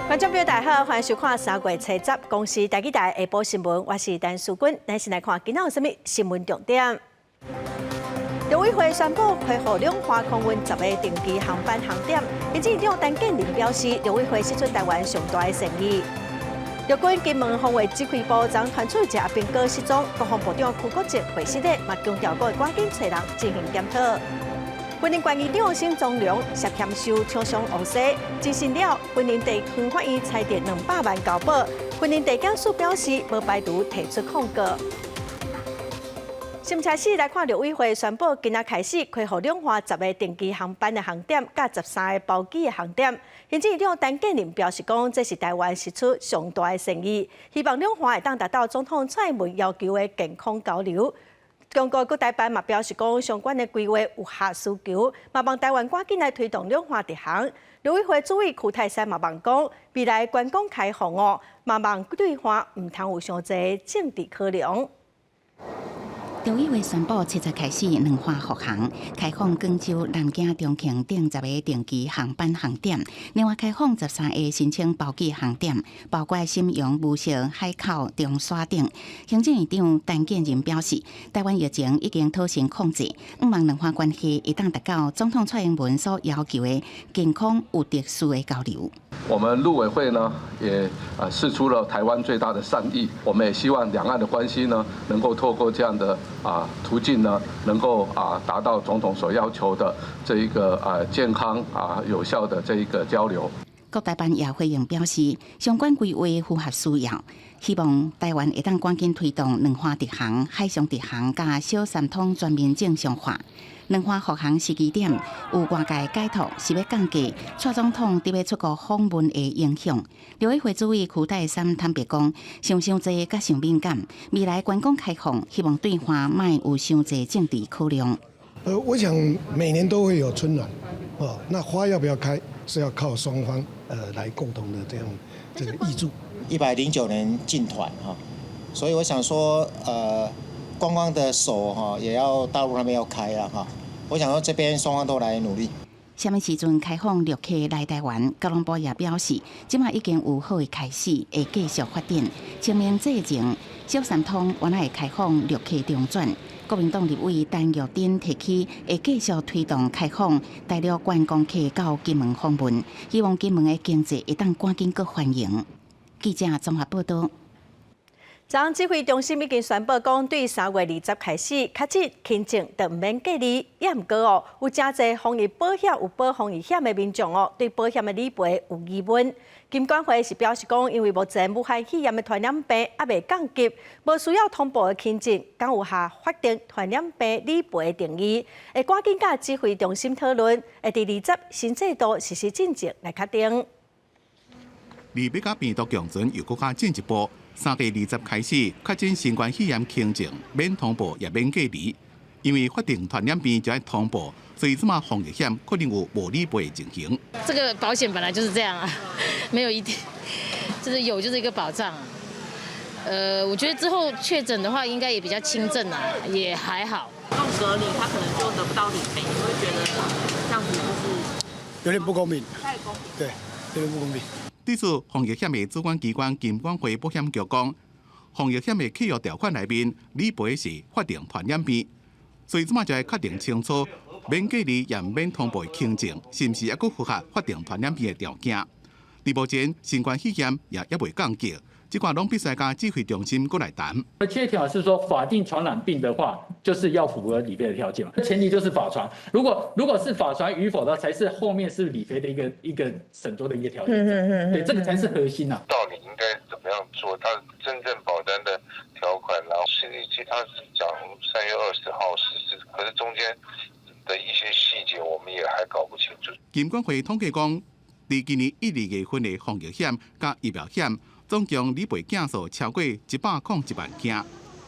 观众朋友大家好，欢迎收看3月初10公司台记台下晡新闻，我是陈淑君，咱先来看今仔有啥物新闻重点。陆委会宣布恢复两华空运10个定期航班航点，行政院长陈建仁表示，陆委会释出台湾上大的诚意。陆军金门防卫指挥部将传出一个兵哥失踪，国防部长邱国正会示咧，嘛强调要赶紧找人进行检讨。婚姻关于两性纵容涉嫌受厂商诬洗，执行了婚姻地方法院裁定200万交保。婚姻地检署表示，无排除提出控告。新车市来看，陆委会宣布，今仔开始恢复两华10个定期航班的航点，甲13个包机的航点。行政院长陈建仁表示讲，这是台湾释出上大的诚意，希望两华会当达到总统蔡英文要求的健康交流。中国各台办嘛表示讲，相关的规划有下需求，嘛望台湾赶紧来推动两华直航。陆委会主委邱泰山嘛望讲，未来观光开放哦，嘛望对华唔通有伤侪政治考量。陆委会宣布，7日开始两华复航，开放广州、南京、重庆等10个定期航班航点，另外开放13个申请包机航点，包括沈阳、无锡、海口、中山等。行政院长陈建仁表示，台湾疫情已经妥善控制，希望两华关系一旦达到总统蔡英文所要求的健康有秩序的交流。我们陆委会呢也释出了台湾最大的善意，我们也希望两岸的关系呢能够透过这样的途径呢，能够达到总统所要求的这一个健康有效的这一个交流。各台办也回应表示，相关规划符合需要，希望台湾会当赶紧推动两华直航、海上直航加小三通全面正常化。两华复航时机点有外界解读是要降低蔡总统伫要出国访问的影响。陆委会主委邱泰山坦白讲，想济甲想敏感，未来观光开放，希望对华卖有伤济政治考量。我想每年都会有春暖，那花要不要开是要靠双方来共同的这个挹注。109年进团所以我想说观光的手也要大陆那边要开了我想说这边双方都来努力。什么时阵开放陆客来台湾？交通部也表示，即马已经有好的开始，会继续发展。清明节前，小三通原来会开放陆客中转。国民党立委陈玉珍提起，会继续推动开放大陆观光客到金门访问，希望金门的经济会当赶紧搁繁荣。记者综合报道。中央指挥中心已经宣布讲，对3月20开始，确诊轻症就唔免隔离。也毋过哦，有真侪防疫保险有保防疫险的民众哦，对保险的理赔有疑问。金管会是表示讲，因为目前武汉肺炎的传染病还未降级，无需要通报的轻症，刚有下法定传染病理赔的定义，会赶紧甲指挥中心讨论，会伫20新制度实施进程来确定。离别甲病毒共存又搁较进一步。3月20开始，确诊新冠肺炎轻症免通报也免隔离，因为法定传染病就要通报，所以这嘛防疫险可能有无理赔的情形。这个保险本来就是这样没有一定，就是有就是一个保障我觉得之后确诊的话，应该也比较轻症也还好。用隔离，他可能就得不到理赔，你会觉得这样子就是有点不公平。太公平。对，有点不公平。对此，防疫险的主管机关金管会保险局讲，防疫险的契约条款内面理赔是法定传染病，所以即马就要确定清楚，免隔离也免通报的轻症，是毋是还佫符合法定传染病的条件？伫目前新冠肺炎也未降级，这块拢必须甲指挥中心过来谈。这条是说法定传染病的话，就是要符合理赔的条件嘛，前提就是法传。如果是法传与否的，才是后面是理赔的一个审酌的一个条件。对，这个才是核心啊。到底应该怎么样做？它真正保单的条款，然后其实它是讲3月20号实施，可是中间的一些细节我们也还搞不清楚。金管会统计讲，伫今年1、2月份的防疫险甲疫苗险，总共理赔件数超过101万件。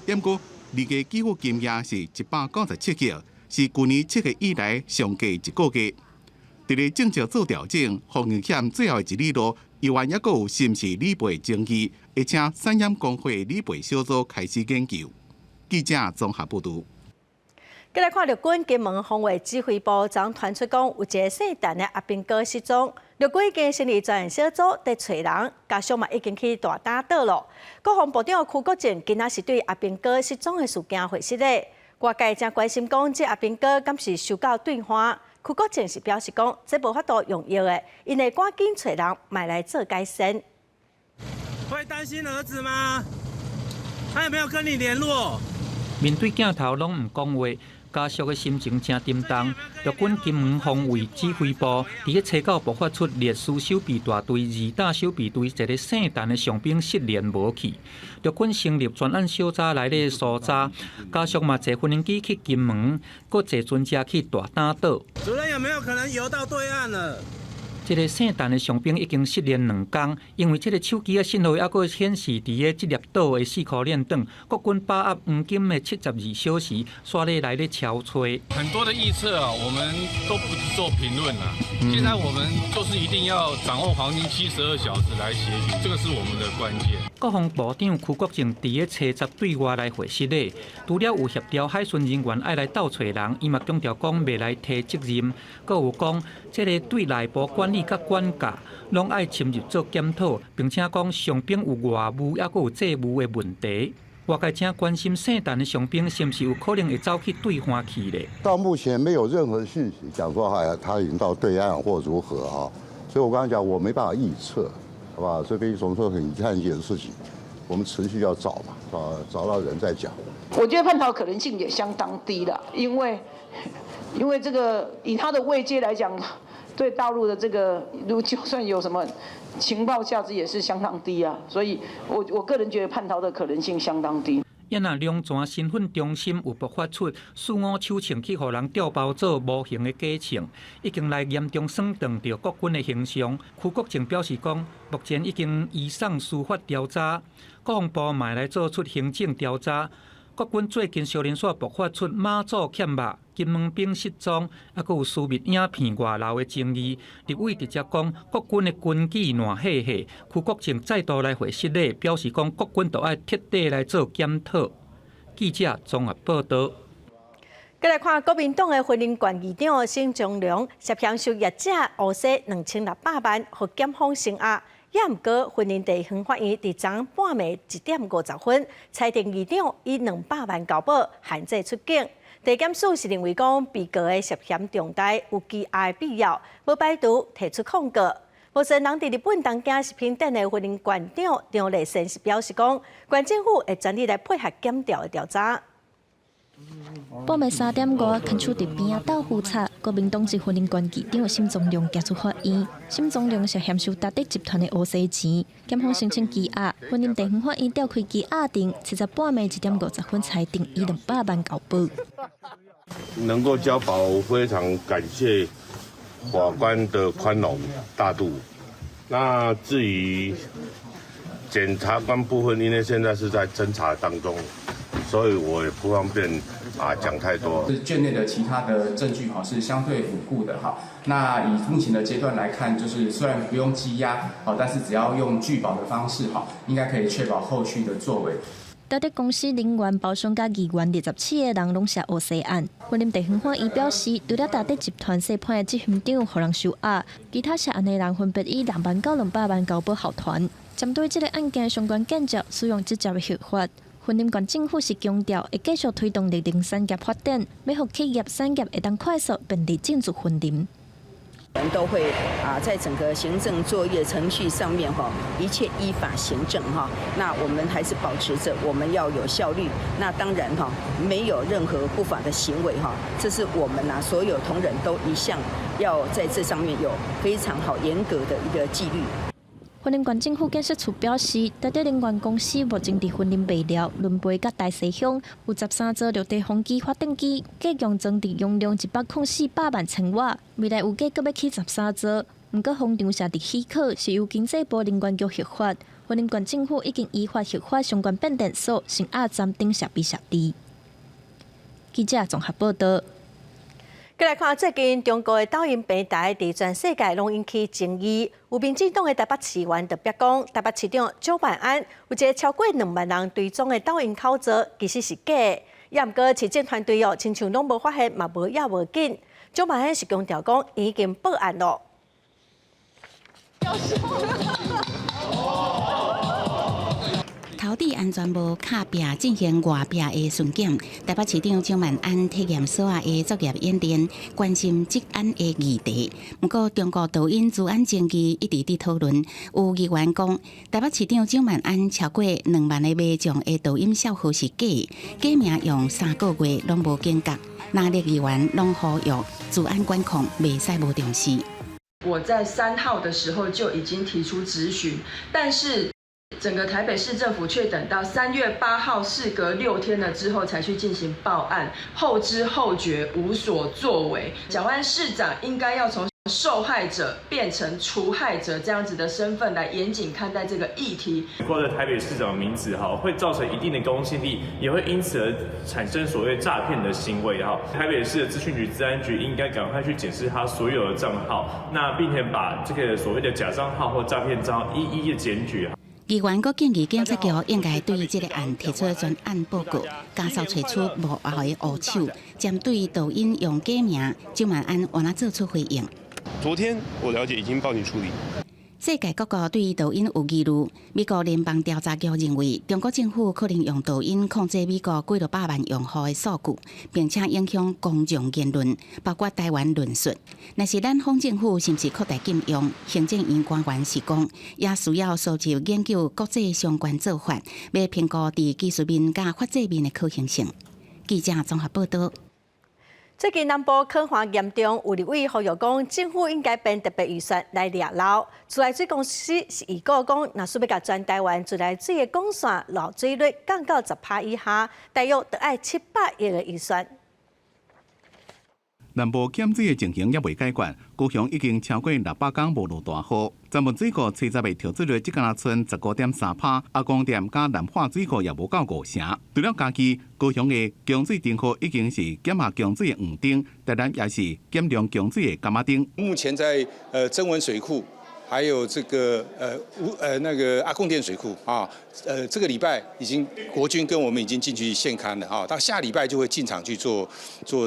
不过2月给付金额是197件，是去年7月以来上低一个月。伫咧政策做调整，防疫险最后一日路，依然还有是毋是理赔争议，会请产险工会理赔小组开始研究。记者综合报道。再来看陆军金门防卫指挥部昨传出讲，有一个姓陈的阿兵哥失踪。陆军已经成立专案小组在找人，家属嘛已经去大打倒了。国防部长邱国正今仔是对阿兵哥失踪的事件回信咧。外界正关心讲，这阿兵哥敢是受到对方？邱国正是表示讲，这无法度用药的，因会赶紧找人买来做改善。会担心儿子吗？他有没有跟你联络？面对镜头拢唔讲话，家属的心情真沉重。陆军金门防卫指挥部伫个初九爆发出烈士守备大队、二打守备队一个姓陈的上兵失联无去。陆军成立专案小组来咧搜查，家属嘛坐飞机去金门，搁坐专车去大胆岛。主任有没有可能游到对岸了？这个姓陈的上兵已经失联2天，因为这个手机的信号还佫显示伫个这粒岛的4颗链顶，国军把握黄金的72小时，刷咧来咧敲吹。很多的预测啊，我们都不做评论了。现在我们就是一定要掌握黄金72小时来协寻，这个是我们的关键。国防部长邱国正伫个初10对外来会室咧，除了有协调海巡人员爱来斗找人，伊嘛强调讲未来提责任，阁有讲这个对内部管理甲管教，拢爱深入做检讨，并且讲上兵有外务，还佫有政务的问题。外界正关心姓陈的上兵是不是有可能会走去对方去咧？到目前没有任何讯息讲说他已经到对岸或如何啊，所以我刚才讲我没办法预测，好吧？这边总是很遗憾一件事情，我们持续要找嘛，找到人再讲。我觉得叛逃可能性也相当低了，因为这个以他的位阶来讲，对大陆的这个就算有什么情报价值也是相当低啊，所以我个人觉得叛逃的可能性相当低。也那两泉身份中心有爆发出四五手枪去互人调包做无形的假枪，已经来严重损断着国军的形象。邱国正表示讲，目前已经移送司法调查，国防部嘛来做出行政调查。国军最近少年所爆发出马祖欠肉、金门兵失踪，还佫有私密影片外流的争议。立委直接讲，国军的军纪乱细细。邱国正再度来回室内，表示讲，国军都要彻底来做检讨。记者综合报道。再来看国民党的婚姻馆议长沈忠良涉嫌受业者讹洗2600万，和检方声押。也毋过，婚姻地方法院伫昨半暝1点50分裁定议长以200万交保，限制出境。地检署是认为讲被告的涉嫌重大，有羁押必要，无排除提出控告。目前人伫日本东京食品店的婚姻馆长张丽仙是表示讲，县政府会全力来配合检调的调查。半暝3点5，牵出伫边仔豆腐叉，国民党籍婚姻馆议长沈宗良提出法院。沈宗良涉嫌受达德集团的讹洗钱，检方申请羁押，婚姻地方法院召开羁押庭，是在半暝1点50分裁定以200万交保。能够交保，非常感谢法官的宽容大度。那至于检察官部分，因为现在是在侦查当中，所以我也不方便讲太多。卷内的其他的证据是相对稳固的哈。那以目前的阶段来看，就是虽然不用羁押但是只要用拒保的方式应该可以确保后续的作为。达德公司人员包厢甲议员27个人拢涉讹洗案。婚姻地方法院表示，除了达德集团涉判的执行长互人收押，其他涉案的人分别以2万到200万交保候团。针对这个案件相关建筑使用直接的合法，婚姻县政府是强调会继续推动绿能产业发展，要让企业产业会当快速便利进入婚姻。我们都会在整个行政作业程序上面一切依法行政那我们还是保持着我们要有效率。那当然没有任何不法的行为这是我们所有同仁都一向要在这上面有非常好严格的一个纪律。婚姻县政府建设处表示，达德能源公司目前伫婚姻备料、轮培甲大西乡有13座绿地风机发电机，计用装伫容量104.8万千瓦，未来有计阁要起13座。毋过风场设伫许可是由经济部能源局核发，婚姻县政府已经依法核发相关变电所、升压站等设备设施。记者综合报道。再来看最近中国的抖音平台伫全世界拢引起争议。有民进党的台北市议员特别讲，台北市长蒋万安有一个超过2万人追踪的抖音口罩，其实是假的。也毋过市政团队亲像拢无发现，嘛无也无紧。蒋万安是强调讲已经报案咯。土地安全部卡壁进行外壁的巡检，台北市长蒋万安体验所的作业演练，关心职安的议题。不过，中国抖音治安争议一直伫讨论。有议员讲，台北市长蒋万安超过2万个迷众的抖音小号是假，假名用3个月拢无间隔。那立议员拢呼吁治安管控袂使无重视。我在3号的时候就已经提出质询，但是整个台北市政府却等到3月8号，事隔6天了之后才去进行报案，后知后觉，无所作为。蒋万安市长应该要从受害者变成除害者这样子的身份来严谨看待这个议题。挂着台北市长的名字会造成一定的公信力，也会因此而产生所谓诈骗的行为台北市的资讯局、治安局应该赶快去检视他所有的账号，那并且把这个所谓的假账号或诈骗账号一一的检举。议员阁建议检察局应该对这个案提出专案报告，加速找出幕后的黑手。针对抖音用假名，蒋万安有哪做出回应？昨天我了解已经报警处理。世界各国对抖音有疑虑。美国联邦调查局认为，中国政府可能用抖音控制美国几100万用户的数据，并且影响公众言论，包括台湾论述。若是咱方政府是不是扩大禁用？行政院官员是讲，也需要搜集研究国际相关做法，要评估伫技术面甲法制面的可行性。记者综合报道。最近南部抗旱严重，有立委呼吁讲，政府应该编特别预算来掠漏。自来水公司是预告讲，若需要甲全台湾自来水的管线漏水率降到10%以下，大约得爱700亿的预算。南部减水的情形也未解决，高雄已经超过600天无落大雨。曾文水库七十的调水率只敢剩15.3%，阿公店加南化水库也无到5成。除了家己，高雄的供水电库已经是减下供水的黄丁，台南也是减量供水的柑仔丁。目前在曾文水库。还有这个那个阿贡店水库这个礼拜已经国军跟我们已经进去现勘了到下礼拜就会进场去做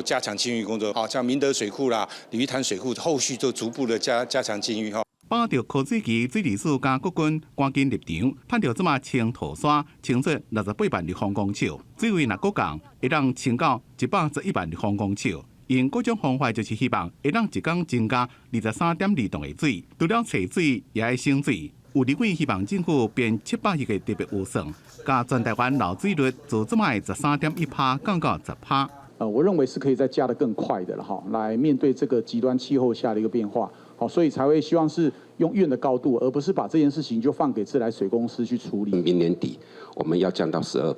加强清淤工作像明德水库啦、鲤鱼潭水库，后续就逐步的加强清淤把着科水局水利署加国军赶紧入场，判着这么清土沙清出68万立方公尺，水位若够降，会当清到111万立方公尺。用各种方法，就是希望会当一天增加23.2吨的水。除了采水，也爱省水。有立委希望政府编700亿的特别预算，加全台湾漏水率从这卖13.1%降到10%。我认为是可以再加得更快的了哈，来面对这个极端气候下的一个变化。好，所以才会希望是用院的高度，而不是把这件事情就放给自来水公司去处理。明年底我们要降到12%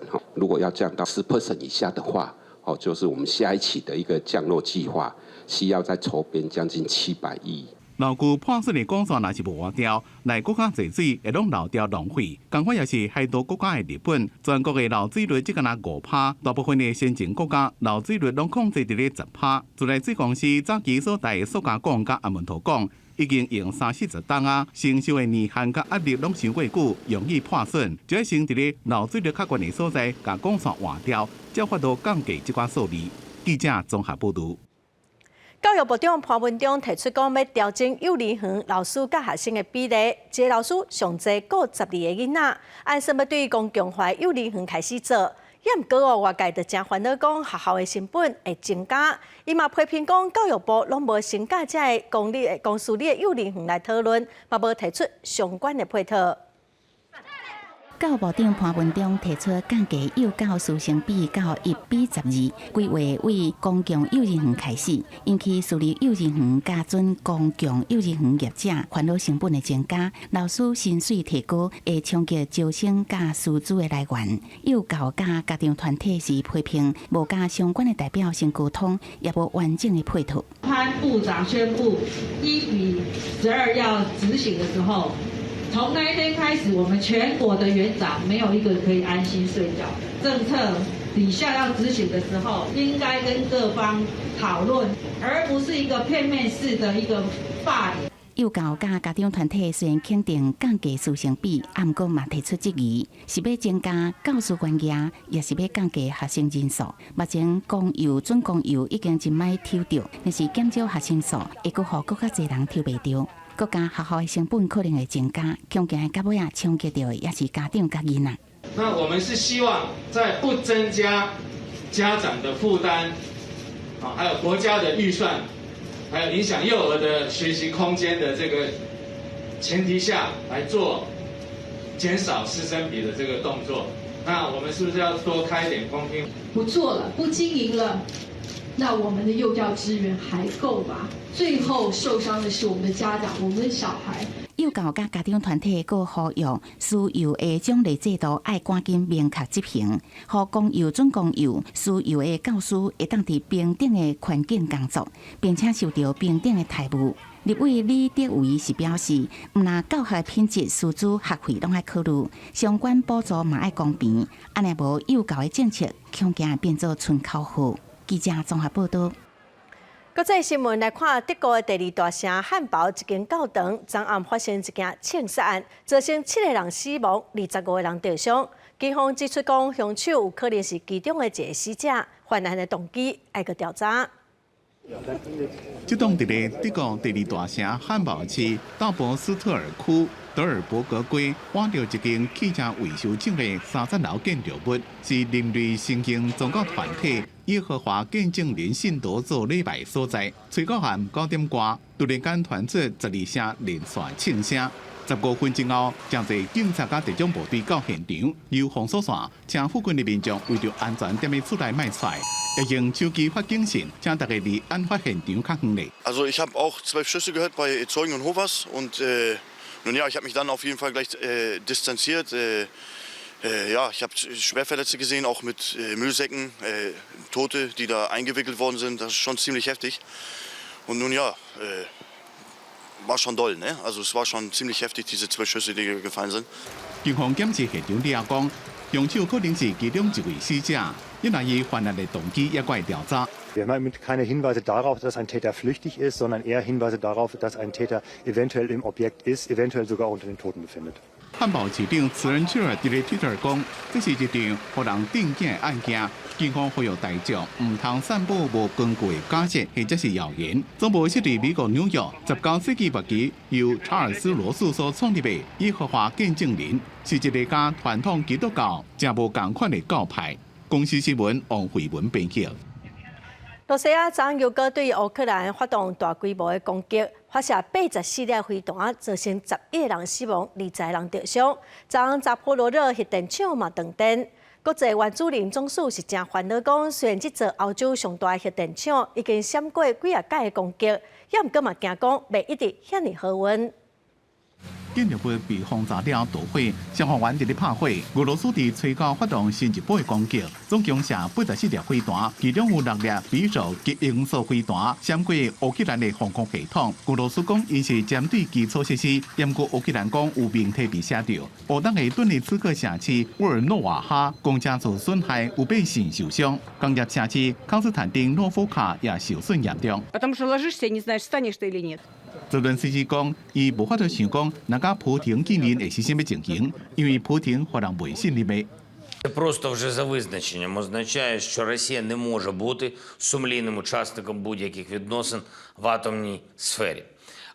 哈，如果要降到10%以下的话。就是我们下一期的一个降落计划，需要再筹编将近700亿。老旧破损的管线若是无换掉，来国家济水会拢漏掉浪费。同款也是害到国家的日本，全国的漏水率只敢拿5%，大部分的先进国家漏水率拢控制伫咧10%。自来水公司早期所带的塑胶管甲阿门头管，已经用30-40吨啊，承受的年限甲压力拢伤过久，容易破损。就要先伫咧漏水率较悬的所在，甲管线换掉，才法度降低这款数字。记者综合报道。教育部长潘文忠提出讲，要调整幼儿园老师甲学生的比例，一个老师上济顾12个囡仔，按说要对公共化幼儿园开始做。也毋过外界就真烦恼讲学校的成本会增加，伊嘛批评讲教育部拢无先甲这个公私立的幼儿园来讨论，嘛无提出相关的配套。教育部长潘文忠提出降低幼教师生比到1:12，规划为公共幼儿园开始，引起私立幼儿园加准公共幼儿园业者烦恼成本的增加，老师薪水提高，会冲击招生加师资的来源。幼教加家长团体是批评无甲相关的代表先沟通，也无完整的配套。潘部长宣布1:12要执行的时候。从那一天开始，我们全国的园长没有一个可以安心睡觉。政策底下要执行的时候，应该跟各方讨论，而不是一个片面式的一个霸凌。幼教甲家长团体虽然肯定降低师生比，啊，毋过嘛提出质疑，是要增加教师专业，也是要降低学生人数。目前公幼、准公幼已经真歹抽到，但是减少学生数，会阁互更较侪人抽袂到。国家学校的成本可能会增加，恐惊到尾啊冲击到的也是家长甲囡仔。那我们是希望在不增加家长的负担，还有国家的预算，还有影响幼儿的学习空间的这个前提下来做减少师生比的这个动作。那我们是不是要多开一点公平？不做了，不经营了，那我们的幼教资源还够吧？最后受伤的是我们的家长，我们的小孩。幼教甲家长团体阁呼吁私幼的奖励制度爱赶紧明确执行，互公幼、准公幼、私幼的教师会当伫平等的环境工作，并且受到平等的待遇。立委李德维是表示，毋但教学品质、师资、学费拢爱考虑，相关补助嘛爱公平，安尼无幼教的政策恐惊变做村口号。记者综合报道。国际新闻来看，德国的第二大城汉堡一间教堂昨暗发生一件枪杀案，造成7个人死亡，25个人受伤。警方指出讲，凶手有可能是其中的一个死者，犯案的动机要搁调查。这栋伫咧德国第二大城汉堡市道博斯特尔区德尔伯格街，挖到一间汽车维修厂的30楼建筑物，是另类新兴宗教团体耶和华见证人信徒做礼拜所在。吹到下午9点多，突然间传出12声连续枪声。15分钟后，真侪警察甲地检部队到现场，由封锁线，请附近的民众为着安全点的出来卖出来，也用手机发警讯，请大家离案发现场较远咧。Also ich habe auch 12 Schüsse gehört bei Zeugen und Hofers und nun ja, ich habe mich dann auf jeden Fall gleich distanziert. Ja, ich habe Schwerverletzte gesehen, auch mit Müllsäcken, Tote, die da eingewickelt worden sind. Das ist schon ziemlich heftig. Und nun ja, war schon doll, ne? Also es war schon ziemlich heftig, diese 12 Schüsse, die gefallen sind. 警方检视现场了讲，凶手可能是其中一位死者，因为伊犯案的动机也怪调查。Wir haben keine Hinweise darauf, dass ein Täter flüchtig ist, sondern eher Hinweise darauf, dass ein Täter eventuell im Objekt ist, eventuell sogar unter den Toten befindet. 汉堡市长茨恩切尔伫咧 Twitter 讲，这是一场互人震惊的案件。警方呼吁大众唔通散布无根据的假设或者是谣言。总部设伫美国纽约，19世纪末期由查尔斯罗素所创立的耶和华见证人，是一个甲传统基督教正无共款的教派。公司新闻王慧文编辑。罗西亚昨又搁对乌克兰发动大规模的攻击，发射84粒飞弹，造成11个人死亡，20个人受伤。昨扎波罗热核电厂嘛断电。国际原子能总署是正烦恼讲，虽然这座欧洲上大核电厂已经闪过几啊届的攻击，也毋过嘛惊讲袂一直遐尼好运。建筑物被轰炸了导火，消防员伫咧拍火。俄罗斯伫吹高发动新一波的攻击，总共射84粒飞弹，其中有6粒匕首及音速飞弹闪过乌克兰的防空系统。俄罗斯讲伊是针对基础设施，不过乌克兰讲有命体被射着。乌东的顿涅茨克城市沃尔诺瓦哈公家受损害，有百姓受伤。工业城市康斯坦丁诺夫卡也受损严重。泽伦斯基讲，伊无法度想讲，哪家普京今年会是什么情形，因为普京互人袂信任的。Це просто вже за визначенням означає, що Росія не може бути сумлінним учасником будь-яких відносин в атомній сфері.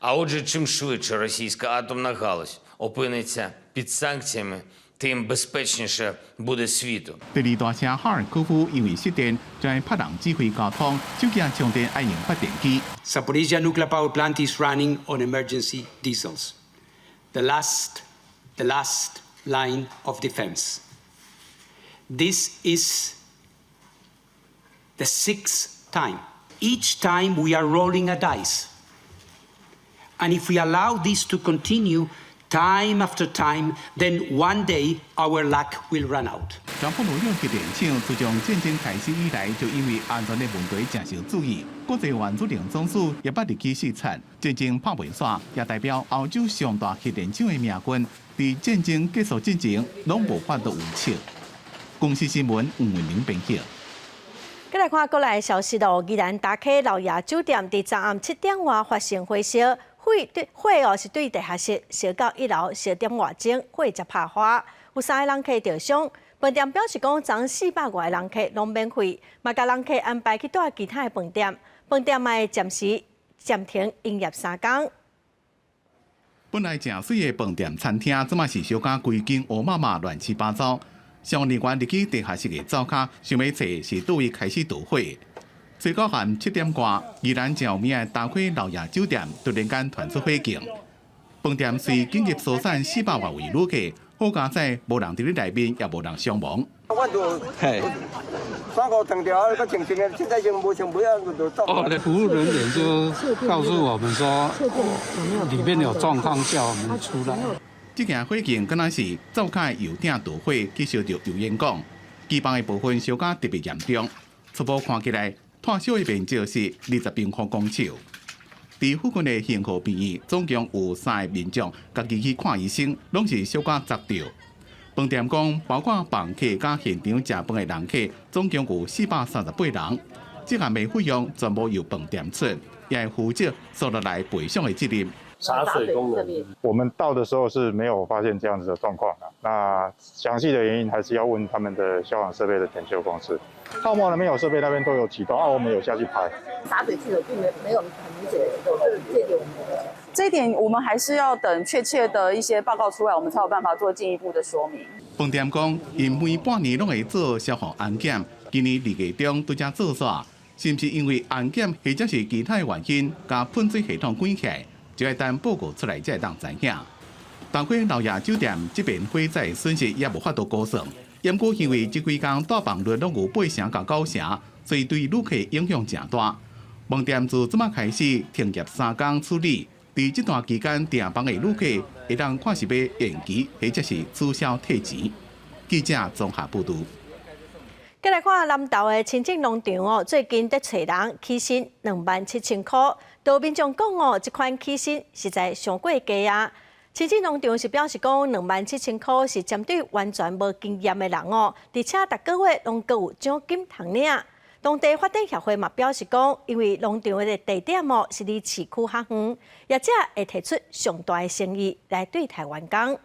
А отже, чим швидше російська атомна галузь опиниться під санкціями, тим безпечніше буде світу. 第二大城哈尔科夫因为失电，在拍人指挥交通，手机充电爱用发电机。Zaporizhzhia nuclear power plant is running on emergency diesels. The last line of defense. This is the 6th time. Each time we are rolling a dice. And if we allow this to continue, time after time, then one day our luck will run out. 扎波罗热核电厂自从战争开始以来，就因为安全的问题正受注意。国际原子能总署也捌入去视察，战争拍袂煞，也代表欧洲上大核电厂的命运，伫战争结束之前，拢无法度预测。公司新闻吴文玲编辑。再来看国内消息咯，宜兰打开老爷酒店伫昨暗7点外发生火烧。火火是对地下室烧到1楼烧点外钟，火才拍花，有3个人客受伤。饭店表示讲，昨400外个人客拢免费，嘛甲人客安排去住其他的饭店，饭店嘛会暂停营业3天。本来正水的饭店餐厅，即马是烧甲规间乌麻麻、乱七八糟。消防人员入去地下室的灶骹，想要找是倒位开始导火。最高限7点外，宜兰真有名的大溪老爷酒店突然间传出火警。饭店虽紧急疏散400外位旅客，好佳在无人伫咧内面，也无人伤亡。嘿。3、5层条，个清清的，现在就无清不要就走。服务人员就告诉我们说，里面有状况，叫我们出来。这件火警敢若是灶骹油鼎导火去烧着油烟管，机房的部分烧甲特别严重。初步看起来，炭烧的面积是20平方公尺。伫附近的幸福病院，总共有3个民众家己去看医生，拢是烧甲砸掉。饭店讲，包括房客甲现场食饭的人客，总共有438人。这项的费用全部由饭店出，也会负责所落来赔偿的责任。茶水功能，我们到的时候是没有发现这样子的状况的。那详细的原因还是要问他们的消防设备的检修公司。泡沫那边有设备，那边都有启动，我们有下去拍。洒水器的并没有很明显的启动，这一点我们还是要等确切的一些报告出来，我们才有办法做进一步的说明。饭店讲，因每半年拢会做消防安检，今年2月中拄则做煞，是不是因为安检或者是其他的原因，甲喷水系统关起来？就要等报告出来才会当知影。大溪老爷酒店这边火灾损失也无法度估算，因过因为这几天大房率拢有8成到9成，所以对旅客影响真大。饭店自即马开始停业3天处理，在这段期间订房的旅客会当看是要延期或者是取消退钱。记者综合报道。再来看南投的清境农场最近在找人起薪27000块。多民众讲这款起薪实在上过低啊！清境农场是表示讲27000块是针对完全无经验的人而且逐个月拢各有奖金通领。当地发展协会嘛表示讲，因为农场的地点是离市区较远，业者会提出上大的诚意来对待员工。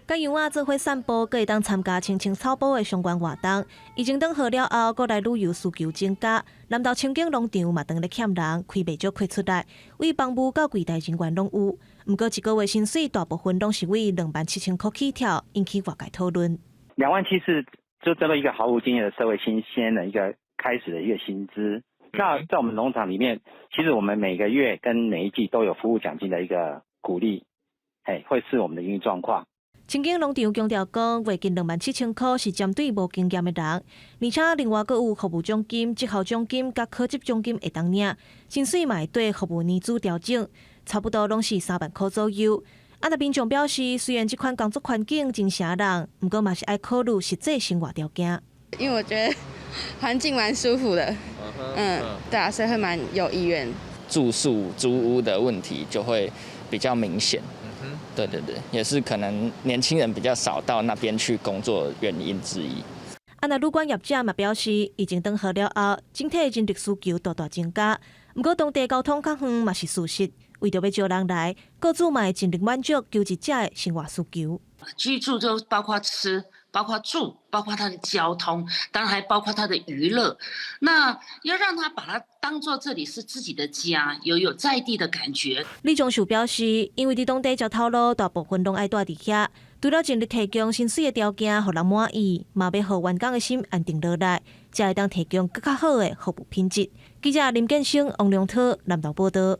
甲羊仔做伙散步，阁会当参加青青草埔的相关活动。疫情等好了后，国内旅游需求增加，南投清境农场嘛当咧欠人，开袂少亏出来，为房务到柜台人员拢有。毋过一个月薪水大部分拢是为27000块起跳，引起外界讨论。27000是就针对一个毫无经验的社会新鲜的一个开始的一个薪资。那在我们农场里面，其实我们每个月跟每一季都有服务奖金的一个鼓励，会是我们的营运状况。清境农场强调讲，月近27000块是针对无经验的人，而且另外阁有服务奖金、绩效奖金甲考级奖金会当领，薪水嘛会对服务年资调整，差不多拢是3万块左右。那民众表示，虽然这款工作环境真吓人，不过嘛是爱考虑实际生活条件。因为我觉得环境蛮舒服的，对啊，所以会蛮有意愿。住宿租屋的问题就会比较明显。对，也是可能年轻人比较少到那边去工作原因之一。那旅馆业者嘛表示，疫情等好了后，整体人力需求大大增加。不过当地交通较远嘛是事实，为着要招人来，雇主嘛会尽力满足求职者的生活需求。居住就包括吃，包括住，包括他的交通，当然还包括他的娱乐。那要让他把它当作这里是自己的家，有在地的感觉。李宗秀表示，因为伫当地交头路大部分拢爱住伫遐，除了尽力提供薪水的条件，互人满意，嘛要互员工的心安定落来，才会当提供更较好的服务品质。记者林建生、王良涛南投报道。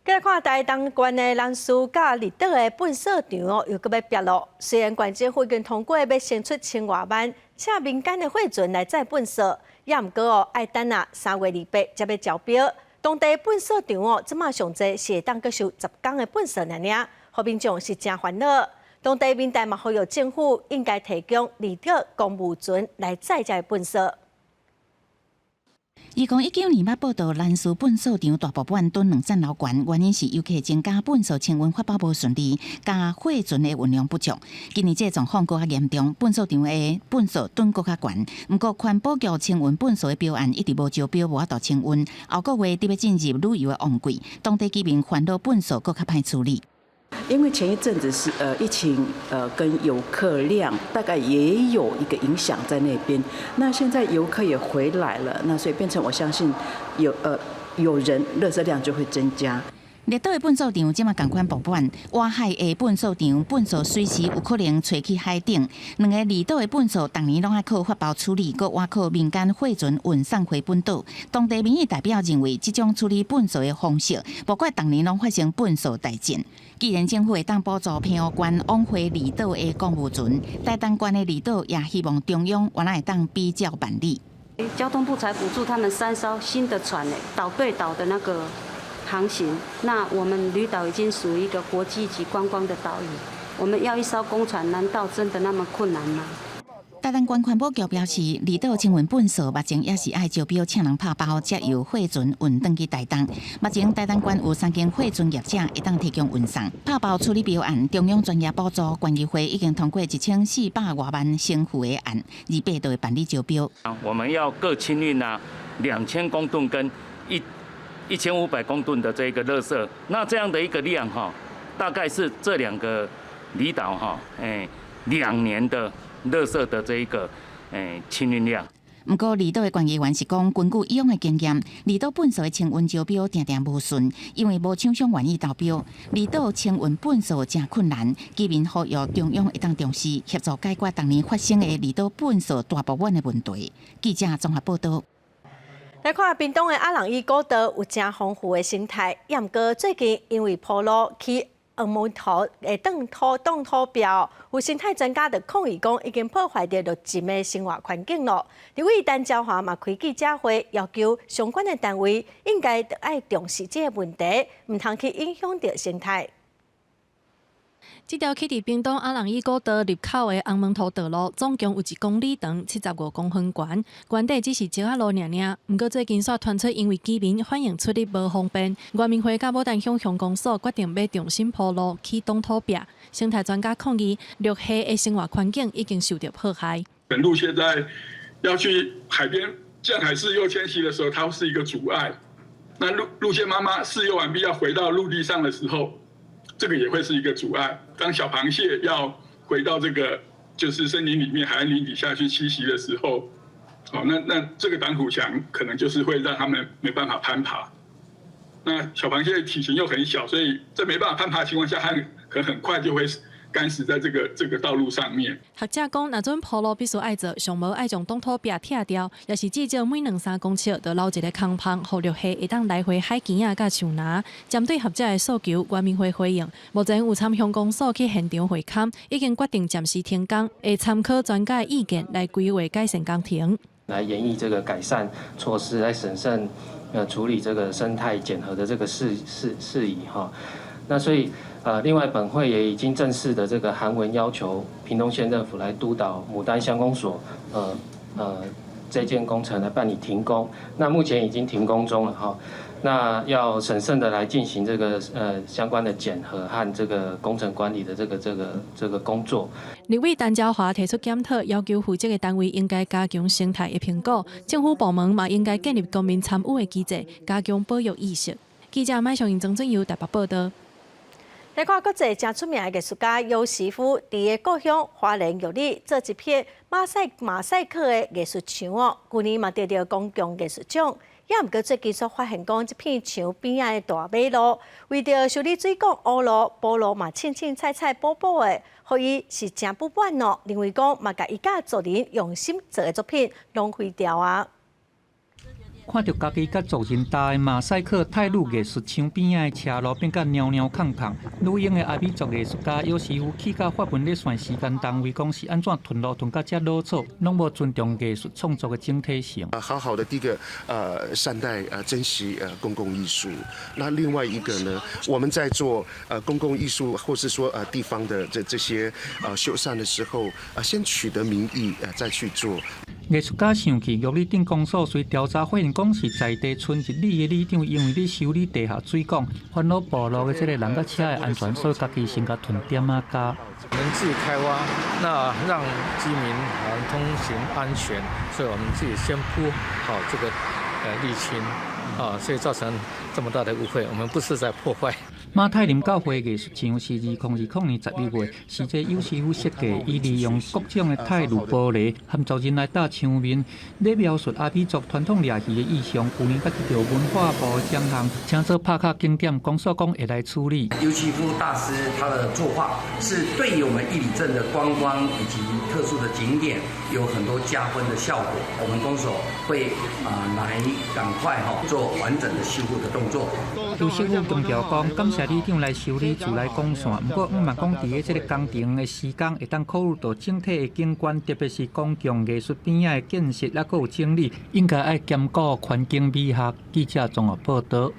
再来看台东县的兰屿甲立德的粪扫场又搁要闭落。虽然县政府已经通过要先出1000外万，请民间的会准来再粪扫，也毋过爱等3月28才要招标。当地粪扫场即马上济是会当搁收10天的粪扫尔，互民众是真烦恼。当地民代嘛呼吁政府应该提供立德公务船来载这粪扫。2019年捌报道兰斯粪扫场大部分蹲2层楼悬，原因是游客增加粪扫清运发包无顺利，加货船的运量不足。今年这个状况更加严重，粪扫场的粪扫吨更加悬。不过环保局清运粪扫的标案一直无招标，无法度清运。后个月特别进入旅游的旺季，当地居民烦恼粪扫更加歹处理。因为前一阵子是疫情跟游客量大概也有一个影响在那边，那现在游客也回来了，那所以变成我相信有人垃圾量就会增加。列岛的粪扫场即马同款保管，外海的粪扫场粪扫随时有可能吹去海顶。2个离岛的粪扫逐年拢爱靠发包处理，搁外靠民间货船运送回本岛。当地民意代表认为，这种处理粪扫的方式，包括逐年拢发生粪扫大战。既然政府会当补助澎湖县往回离岛的公务船，台东县的离岛也希望中央原来会当比较办理。交通部才补助他们3艘新的船岛对岛的那个航行，那我们绿岛已经属于一个国际级观光的岛屿，我们要一艘公船，难道真的那么困难吗？台东县环保局表示，离岛清运粪扫目前也是爱招标请人拍包，才由货船运登去台东。目前台东县有3间货船业者会当提供运送拍包处理标案，中央专业补助县议会已经通过1400多万成付的案，28都会办理招标。我们要各清运2000公吨跟1500公吨的这个垃圾，那这样的一个量大概是这2个离岛2年的垃圾的这一个清运量。不过，离岛的县议员是讲，根据以往的经验，离岛粪扫的清运招标常常无顺，因为无厂商愿意投标。离岛清运粪扫真困难，居民呼吁中央会当重视，协助解决当年发生的离岛粪扫大部分的问题。记者综合报道。来看屏东的阿朗伊古道有真丰富的生态，也毋过最近因为坡路去黄门头的动土标，有生态专家就抗议讲，已经破坏到陆金的生活环境了。立委陈椒华嘛开记者会，要求相关的单位应该爱重视这个问题，唔通去影响到生态。这条去伫屏东阿朗伊古道入口的红门头道路，总共有1公里长，75公分悬，原底只是石仔路尔。不过最近却传出因为居民反映出入无方便，原民会甲牡丹乡乡公所决定要重新铺路去动土壁。生态专家抗议，陆下的生活环境已经受到迫害。本路现在要去海边降海试幼迁徙的时候，它是一个阻碍。那路线妈妈试幼完毕要回到陆地上的时候，这个也会是一个阻碍。当小螃蟹要回到这个就是森林里面、海岸林底下去栖息的时候，那这个挡土墙可能就是会让他们没办法攀爬。那小螃蟹的体型又很小，所以在没办法攀爬的情况下，它可能很快就会干死在这个道路上面。学者讲，若准铺路必须爱做，上无爱将动土壁拆掉，也是至少每2-3公尺就留一个空棚，互陆下会当来回海墘仔甲树林。针对学者的诉求，原民会回应，目前有参乡公所去现场会勘，已经决定暂时停工，会参考专家的意见来规划改善工程，来研议这个改善措施，来审慎处理这个生态检核的这个事宜哈。那所以另外本会也已经正式的这个函文要求屏东县政府来督导牡丹乡公所这件工程来办理停工。那目前已经停工中了哈。那要审慎的来进行这个相关的检核和这个工程管理的这个工作。立委陈椒华提出检讨，要求负责的单位应该加强生态的评估，政府部门嘛应该建立公民参与的机制，加强保育意识。记者麦上英、曾俊佑台北报道。来看国际真出名的艺术家尤师傅，伫个故乡花莲玉里做一片马赛克的艺术墙哦，去年嘛得到公共艺术奖。也毋过最近所发现讲，这片墙边仔的大马路，为着修理水管污路，保路嘛清彩补的，所以是真不满哦。认为讲嘛，甲伊家族人用心做的作品浪费掉啊。看到家己甲族人搭的马赛克泰鲁艺术墙边仔的车路变甲袅空空，女英的阿美族艺术家尤师傅去到法文咧算时间单位，讲是安怎屯路屯到遮老草，拢无尊重艺术创作的整体性。好好的第一个善待珍惜公共艺术。那另外一个呢，我们在做公共艺术或是说地方的这些修缮的时候，先取得民意再去做。艺术家上去玉里镇公所随调查发现，讲是在地村一里的里长，因为咧修理地下水管，烦恼部落的这个人甲车的安全，所以家己先甲囤点啊加。我们自己开挖，那让居民通行安全，所以我们自己先铺好这个沥青所以造成这么大的误会。我们不是在破坏。马太林教会艺术场是2020年11月，是这有师傅设计，伊利用各种的泰鲁玻璃和族人来搭墙面，咧描述阿美族传统猎鱼的意象。去年甲接到文化部的奖项，请做拍卡景点，公所讲会来处理。尤其夫大师他的作画是对于我们义里镇的观光以及特殊的景点有很多加分的效果。我们公所会来赶快做完整的修复的动作。刘师傅强调讲，感谢里长来修理自来公线，不过毋嘛讲伫个这个工程的时间会当考虑到整体的景观，特别是公共艺术边仔的建设，还有整理，应该爱兼顾环境美学。记者综合报道。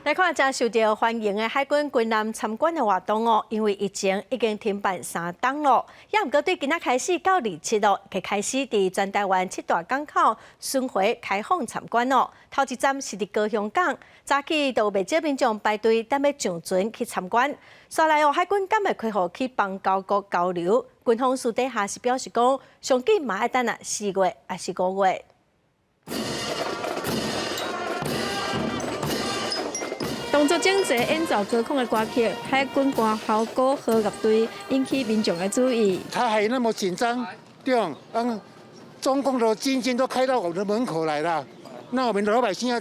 来看真受到欢迎的海军军舰参观的活动哦，因为疫情已经停办3档了，也毋过对今仔开始到27日，就开始伫全台湾7大港口巡回开放参观哦。头一站是伫高雄港，早起就有不少民众排队等要上船去参观。再来哦，海军敢会开放去邦交国交流？军方私底下是表示讲，上紧嘛爱等4月还是5月。动作整齐、演奏高亢的歌曲，海军官校鼓和乐队引起民众的注意。他还那么紧张，对吧？中共的军舰都开到我们的门口来了，那我们的老百姓要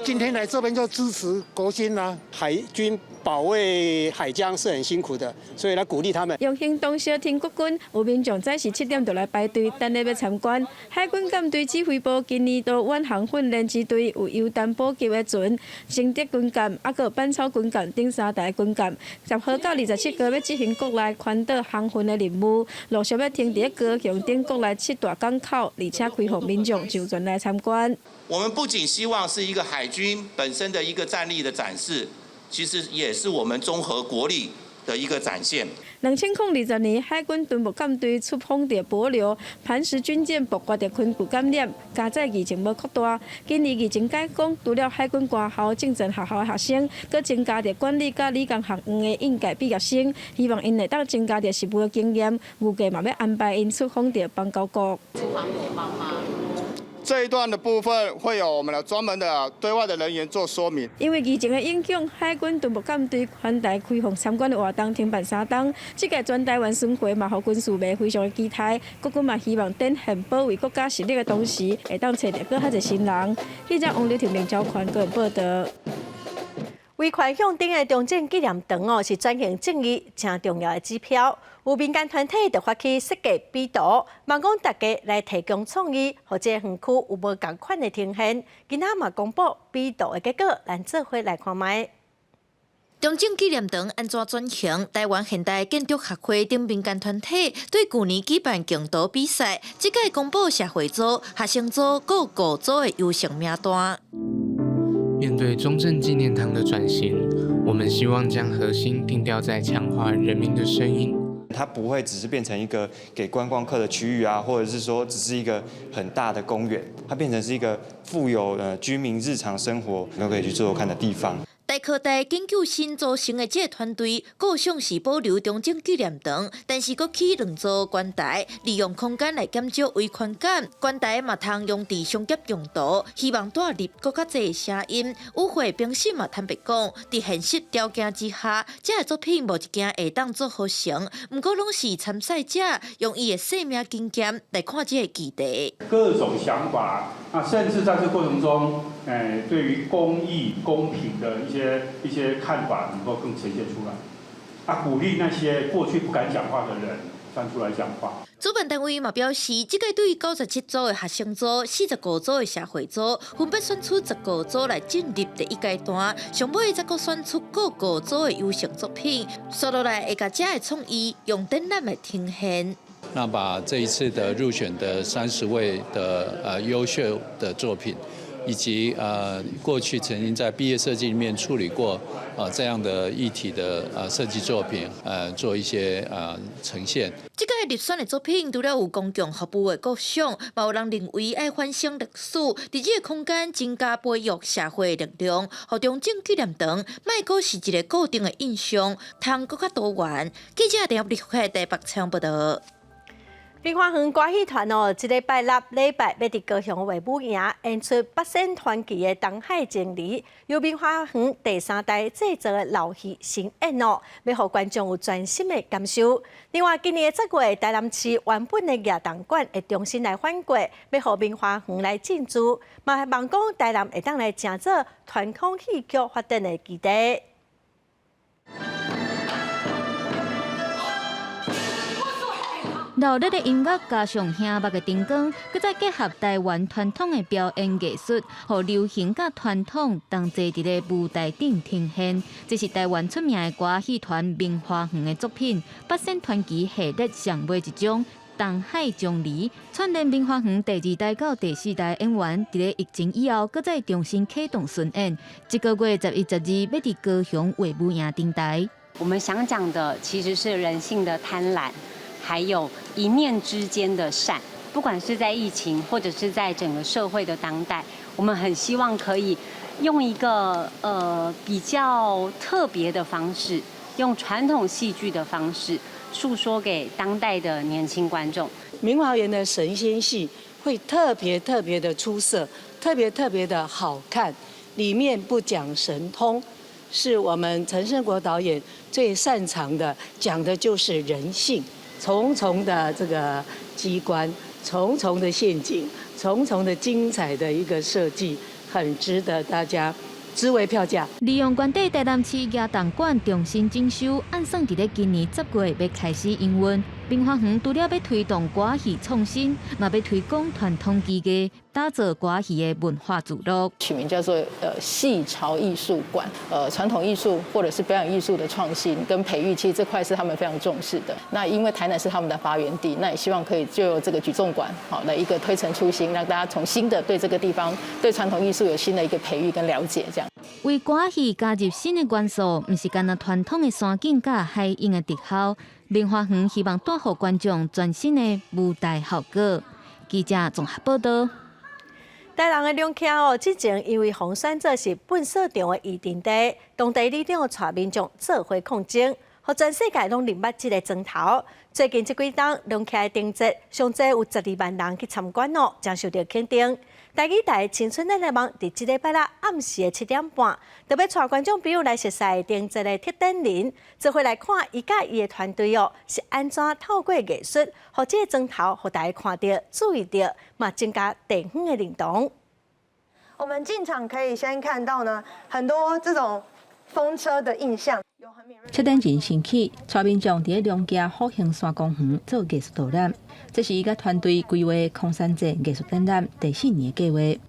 今天来这边就支持国军啦。海军保卫海疆是很辛苦的，所以来鼓励他们。用行动小听国军，有民众早时7点就来排队，等咧要参观。海军舰队指挥部今年度远航训练支队有优弹补给的船、承德军舰，还有板草军舰等3台军舰，集合到27号要执行国内环岛航训的任务，陆续要停伫高雄等国内7大港口，而且开放民众就船来参观。我们不仅希望是一个海军本身的一个战力的展示，其实也是我们综合国力的一个展现。2020年，海军巡逻舰队出访伫帛琉、磐石军舰爆发的昆古感染，加在疫情无扩大。今年疫情解封，除了海军官校、正正学校的学生，佮增加着管理甲理工学院的应届毕业生，希望因会当增加着实务的经验，预计嘛要安排因出访到邦交国。这一段的部分会有我们的专门的对外的人员做说明。因为疫情的影响，海军巡逻舰队环台开放参观的活动停办3档。这个全台湾巡回嘛，互军事迷非常的期待。国军嘛希望展现保卫国家实力的同时，会当找到更较侪新人。记者王丽婷、林昭宽个人报道。为快向顶的中正纪念堂哦，是转型正义真重要的指标。有民间团体就发起设计比图，望讲大家来提供创意，或者园区有无同款的呈现。今仔嘛公布比图的结果，咱做伙来看卖。中正纪念堂安怎转型？台湾现代建筑学会等民间团体对去年举办竞图比赛，即届公布社会组、学生组、各个组的优胜名单。面对中正纪念堂的转型，我们希望将核心定调在强化人民的声音。它不会只是变成一个给观光客的区域啊，或者是说只是一个很大的公园，它变成是一个富有居民日常生活都可以去做做看的地方。大科大研究新组成的这个团队，构想是保留中正纪念堂，但是佫起2座悬台，利用空间来减少维宽感。悬台嘛通用伫商业用途，希望带入更较侪声音。舞会评审嘛坦白讲，伫现实条件之下，这个作品无一件会当做好成，不过拢是参赛者用伊的生命经验来看这个议题。各种想法，甚至在这过程中，对于公益、公平的一些看法能够更呈现出来，鼓励那些过去不敢讲话的人站出来讲话。主办单位嘛表示，这个对于97组的学生组、45组的社会组，分别选出10个组来进入第一阶段，上尾再佫选出各个组的优胜作品，接落来会把这个创意用展览来呈现。那把这一次的入选的30位的优秀的作品，以及过去曾经在毕业设计里面处理过这样的议题的设计作品，做一些呈现。这个入选的作品，除了有公共服务的构想，也有人认为爱反省历史，在这个空间增加培育社会力量，和中正纪念堂莫阁是一个固定的印象，通更加多元。记者联合立法台北采报道。冰花园歌戏团这礼拜六礼拜要伫高雄卫武营演出八仙传奇的《东海情离》，由冰花园第3代制作的老戏新演要互观众有全新的感受。另外，今年10月台南市原本的亚东馆会重新来翻过，要互冰花园来进驻，嘛望讲台南会当来乘做传统戏剧发展的基地。热烈的音乐加上香目的灯光，佮再结合台湾传统的表演艺术，和流行甲传统同齐伫咧舞台顶呈现。这是台湾出名的歌戏团明花园的作品，八仙传奇系列上尾一种。东海情离串联明花园第2代到第4代演员，伫咧疫情以后，佮再重新启动巡演。这个月11、12要伫高雄卫武营登台。我们想讲的其实是人性的贪婪。还有一念之间的善，不管是在疫情，或者是在整个社会的当代，我们很希望可以用一个比较特别的方式，用传统戏剧的方式诉说给当代的年轻观众。明华园的神仙戏会特别的出色，特别的好看，里面不讲神通，是我们陈胜国导演最擅长的，讲的就是人性。重重的这个机关，重重的陷阱，重重的精彩的一个设计，很值得大家支为票价。利用原地台南市亚东馆重新整修，按算伫咧今年10月要开始营运。冰花园除了要推动歌戏创新，嘛要推广传统技艺，打造歌戏的文化聚落。取名叫做戏潮艺术馆，传统艺术或者是表演艺术的创新跟培育，其实这块是他们非常重视的。那因为台南是他们的发源地，那也希望可以就有这个举重馆来一个推陈出新，让大家从新的对这个地方对传统艺术有新的一个培育跟了解，这样。为歌戏加入新的元素，唔是干那传统的山景甲海鹰的特效。明花园希望带予观众全新的舞台效果。记者综合报道。台南的龙坩之前因为洪选做是本社场的议定地，当地里长带民众做伙抗争，互全世界拢认捌这个砖头。最近这几天，龙坩的定节上侪有12万人去参观将受到肯定。台语台青春的热望，伫这礼拜六暗时的7点半，特别带观众朋友来熟悉定节的特点人，做伙来看伊甲伊的团队是安怎透过艺术，互这个砖头，互大家看到、注意到，嘛增加地方的认同。我们进场可以先看到呢，很多这种风车的印象。7点前升起，带民众伫龙坩复兴山公园做艺术导览。这是伊甲团队规划空山节艺术展览第4年的计划。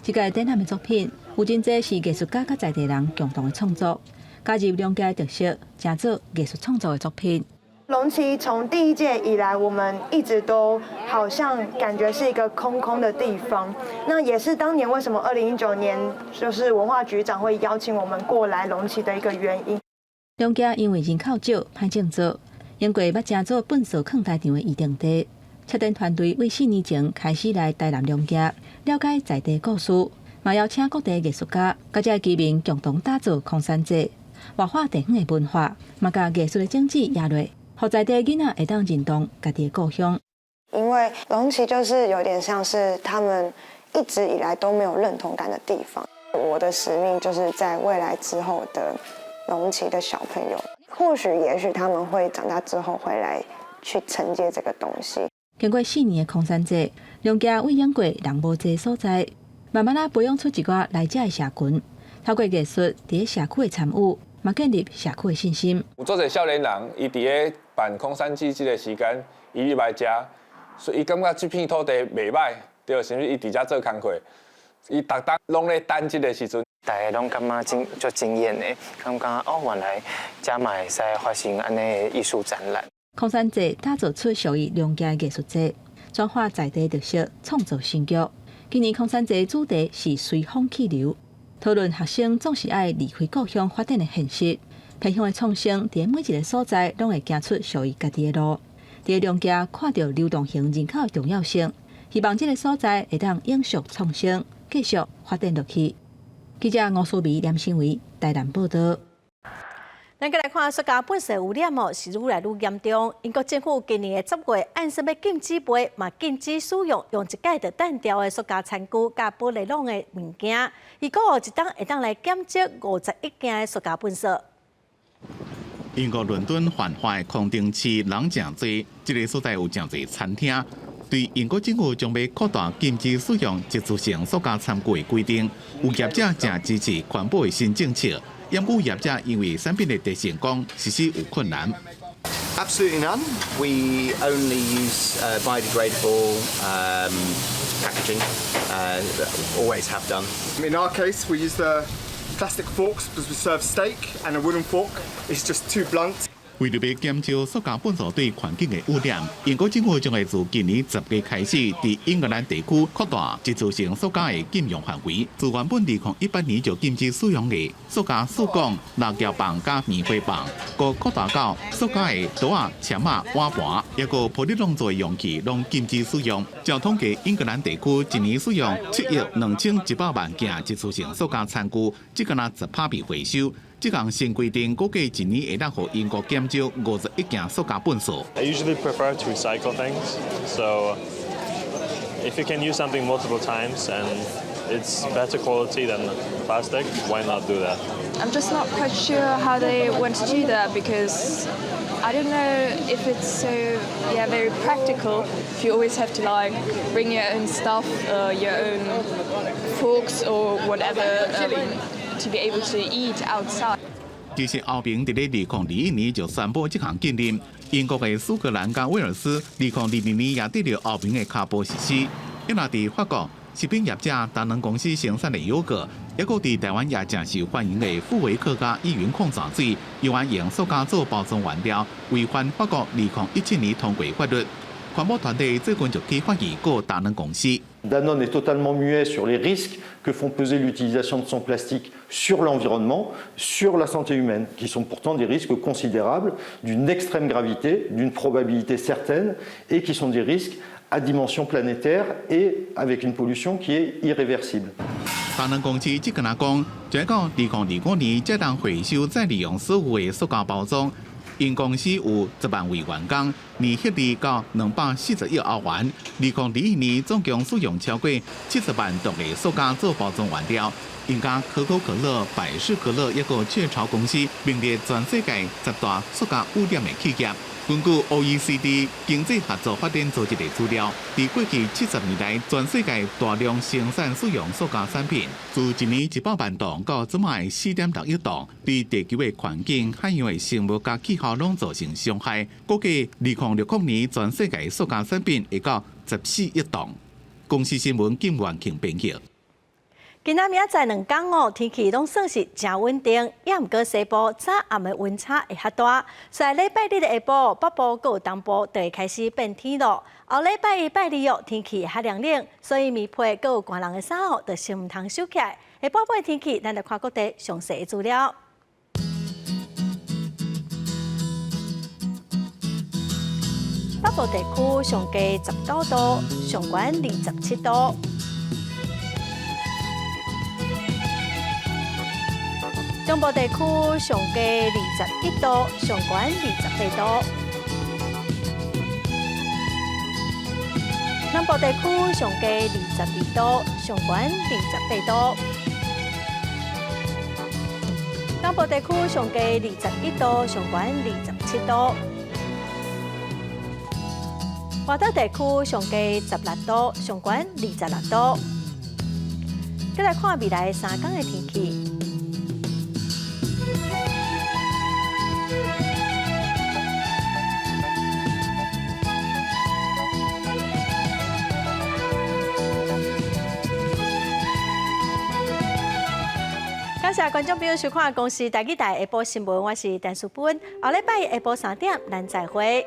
这个展览的作品有真侪是艺术家甲在地人共同的创作，加入龙坩的特色，成做艺术创作的作品。龙旗从第1届以来，我们一直都好像感觉是一个空空的地方。那也是当年为什么2019年就是文化局长会邀请我们过来龙旗的一个原因。龙坩因为人口少，歹种做，因过要成做本社囥台场的议定地。策展团队为4年前开始来台南龙坩，了解在地故事，嘛邀请各地艺术家、甲这居民共同打造空山节，活化地方的文化，嘛甲艺术的种子压落，互在地囡仔会当认同家己的故乡。因为龙旗就是有点像是他们一直以来都没有认同感的地方。我的使命就是在未来之后的龙旗的小朋友，或许也许他们会长大之后回来去承接这个东西。经过4年的空山节，龙坩喂养过人无济所在，慢慢培养出一寡来者的社群，透过艺术伫社区的参与，嘛建立社区的信心。有做者少年人，伊伫咧办空山祭这个时间，伊入来遮，所以伊感觉这片土地袂歹，对，甚至伊伫遮做工课，伊逐当拢咧等这个时阵。大家拢感觉足惊艳的，感觉哦，原来遮嘛会使发生安尼的艺术展览。空山节打造出属于龙坩的艺术节，转化在地特色，创造新剧。今年空山节主题是随风气流，讨论学生总是爱离开故乡发展的现实。偏乡的创生，伫每一个所在拢会行出属于家己的路。伫两家看到流动型人口的重要性，希望这个所在会当永续创生，继续发展落去。记者吴淑美、梁新维台南报道。咱再来看塑胶本色污染是愈来愈严重。英国政府今年的10月按说要禁止卖，嘛禁止使用用一届就单调的塑胶餐具、甲玻璃拢的物件。伊讲一档会当来减少51件的塑胶本色。英国伦敦繁华的康定区人诚多，这个所在有诚多餐厅。对英国政府将要扩大禁止使用一次性塑胶餐具的规定，有业者正支持环保的新政策。也有业者因为产品的特性讲实施有困难。Absolutely none. We only use biodegradable packaging. Always have done. In our case, we use the plastic forks because we serve steak, and a wooden fork is just too blunt. 为了要减少塑胶本素对环境的污染，英国政府将会自今年10月开始，在英格兰地区扩大一次性塑胶的禁用范围。自原本2018年就禁止使用的塑胶塑管、辣椒棒加棉花棒，搁扩大到塑胶的刀啊、签啊、碗盘，也个玻璃拢做的容器拢禁止使用。照统计，英格兰地区一年使用7亿2100万件一次性塑胶餐具，只敢拿10%被回收。这项新规定估计一年会当让英国减少51件塑胶本数。I usually prefer to recycle things, so if you can use something multiple times and it's better quality than plastic, why not do that? I'm just not quite sure how they want to do that because I don't know if it's so very practical if you always have to like bring your own stuff, your own forks or whatever to be able to eat outside. 其实欧盟伫咧2021年就宣布这项禁令，英国的苏格兰加威尔斯2020年也得到欧盟的卡布实施。一那伫法国，食品业者、达能公司生产的优格，也个伫台湾也正受欢迎的富维克加依云矿泉水，由于用塑胶做包装原料，违反法国2017年通过法律。环保团队最近就去发起过达能公司。Danone est totalement muet sur les risques que font peser l'utilisation de son plastique sur l'environnement, sur la santé humaine, qui sont pourtant des risques considérables, d'une extrême gravité, d'une probabilité certaine, et qui sont des risques à dimension planétaire et avec une pollution qui est irréversible. 达能公司只跟他讲，直到2025年才当回收再利用所有的塑胶包装。因公司有10万位员工，年获利到240亿欧元。2021年总共使用超过70万吨的塑胶做包装原料。因家可口可乐、百事可乐一个雀巢公司名列全世界10大塑胶污染的企业。根据 OECD 经济合作发展组织的资料，在过去70年来，全世界大量生产使用塑胶产品，自一年100万吨到即卖4.6亿吨，对地球的环境、海洋的生物甲气候拢造成伤害。估计2060年全世界塑胶产品会到14亿吨。公司新闻金元庆编辑。今仔明仔载2天天气拢算是真稳定，也毋过西部早暗的温差会较大。在礼拜日的下晡，北部佮东部就会开始变天咯。后礼拜一、拜二天气较凉冷，所以棉被佮有寒人的衫就先毋通收起来。下晡尾天气，咱就看各地详细的资料。北部地区上低19度，上悬27度。中部地区上低21度，上悬28度；南部地区上低22度，上悬28度；东部地区上低21度，上悬27度；华东地区上低16度，上悬26度。再来看未来3天的天气。感谢观众朋友收看《公视台语台下晡新闻》，我是陈淑芬。后礼拜下晡3点，咱再会。